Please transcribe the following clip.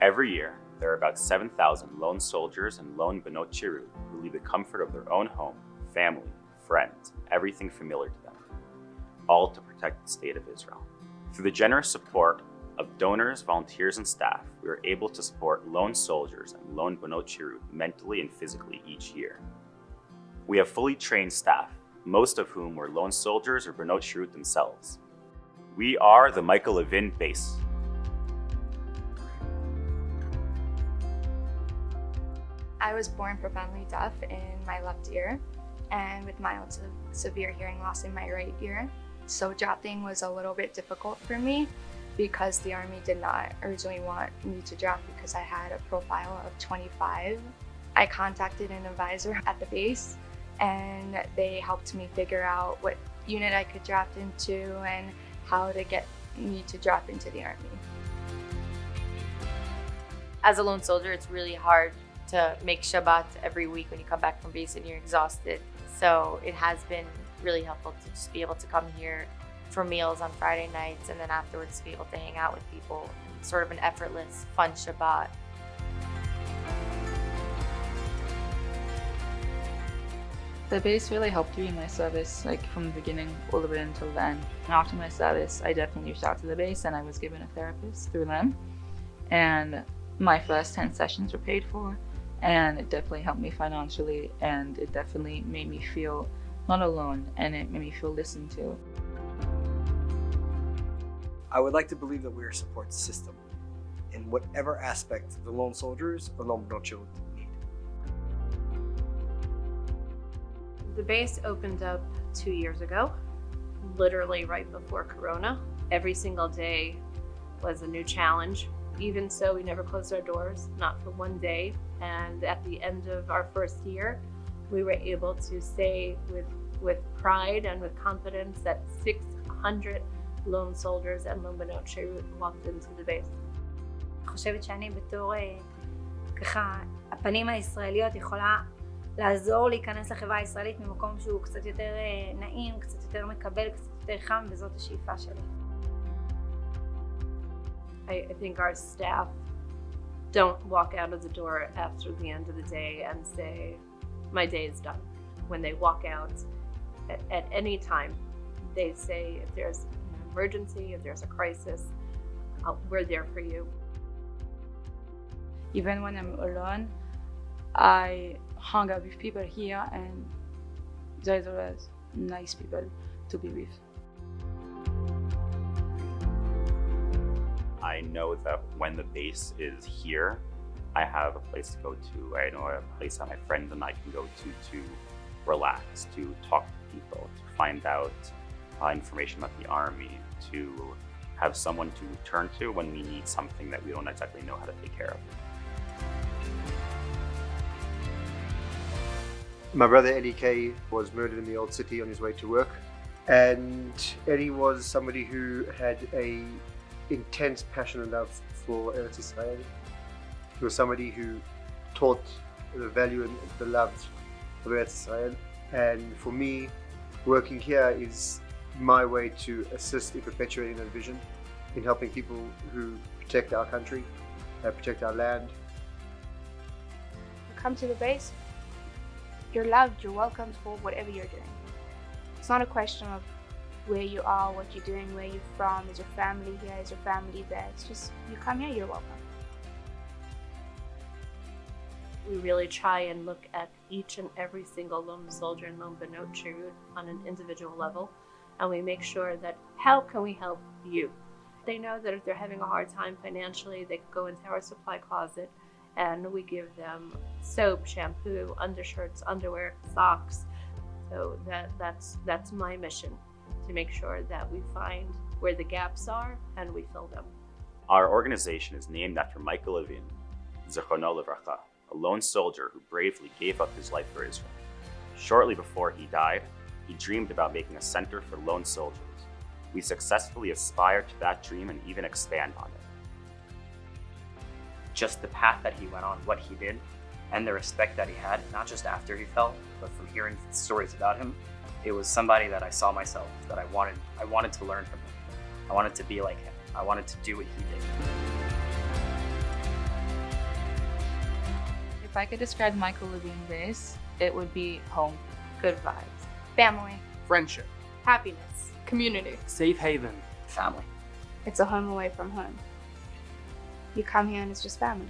Every year, there are about 7,000 lone soldiers and lone benot sheirut who leave the comfort of their own home, family, friends, everything familiar to them, all to protect the state of Israel. Through the generous support of donors, volunteers, and staff, we are able to support lone soldiers and lone benot sheirut mentally and physically each year. We have fully trained staff, most of whom were lone soldiers or benot sheirut themselves. We are the Michael Levin Base. I was born profoundly deaf in my left ear and with mild to severe hearing loss in my right ear. So drafting was a little bit difficult for me because the Army did not originally want me to draft because I had a profile of 25. I contacted an advisor at the base and they helped me figure out what unit I could draft into and how to get me to draft into the Army. As a lone soldier, it's really hard to make Shabbat every week when you come back from base and you're exhausted. So it has been really helpful to just be able to come here for meals on Friday nights and then afterwards be able to hang out with people. Sort of an effortless, fun Shabbat. The base really helped me in my service, like from the beginning all the way until the end. After my service, I definitely reached out to the base and I was given a therapist through them. And my first 10 sessions were paid for, and it definitely helped me financially, and it definitely made me feel not alone, and it made me feel listened to. I would like to believe that we're a support system in whatever aspect the lone soldiers or lone benot sheirut need. The base opened up 2 years ago, literally right before Corona. Every single day was a new challenge. Even so, we never closed our doors, not for one day. And at the end of our first year, we were able to say with pride and with confidence that 600 lone soldiers and lone benot sheirut walked into the base. אני חושבת שאני בתור ככה הפנים הישראליות יכולה לעזור להיכנס לחברה הישראלית ממקום שהוא קצת יותר נעים, קצת יותר מקבל, קצת יותר חם, וזאת השאיפה שלי. I think our staff don't walk out of the door after the end of the day and say, my day is done. When they walk out at any time, they say, if there's an emergency, if there's a crisis, we're there for you. Even when I'm alone, I hang out with people here, and there's always nice people to be with. I know that when the base is here, I have a place to go to. I know a place that my friends and I can go to relax, to talk to people, to find out information about the Army, to have someone to turn to when we need something that we don't exactly know how to take care of. My brother Eddie K was murdered in the old city on his way to work, and Eddie was somebody who had a intense passion and love for Eretz Israel. He was somebody who taught the value and the love of Eretz Israel, and for me, working here is my way to assist in perpetuating that vision, in helping people who protect our country, protect our land. You come to the base, you're loved, you're welcomed for whatever you're doing. It's not a question of where you are, what you're doing, where you're from, is your family here, is your family there. It's just, you come here, you're welcome. We really try and look at each and every single lone soldier and lone benot sheirut on an individual level, and we make sure that how can we help you? They know that if they're having a hard time financially, they can go into our supply closet and we give them soap, shampoo, undershirts, underwear, socks. So that's my mission, to make sure that we find where the gaps are and we fill them. Our organization is named after Michael Levin, Zichrono Livracha, a lone soldier who bravely gave up his life for Israel. Shortly before he died, he dreamed about making a center for lone soldiers. We successfully aspire to that dream and even expand on it. Just the path that he went on, what he did, and the respect that he had, not just after he fell, but from hearing stories about him, it was somebody that I saw myself, that I wanted to learn from him. I wanted to be like him. I wanted to do what he did. If I could describe Michael Levin Base, it would be home. Good vibes. Family. Friendship. Happiness. Community. Safe haven. Family. It's a home away from home. You come here and it's just family.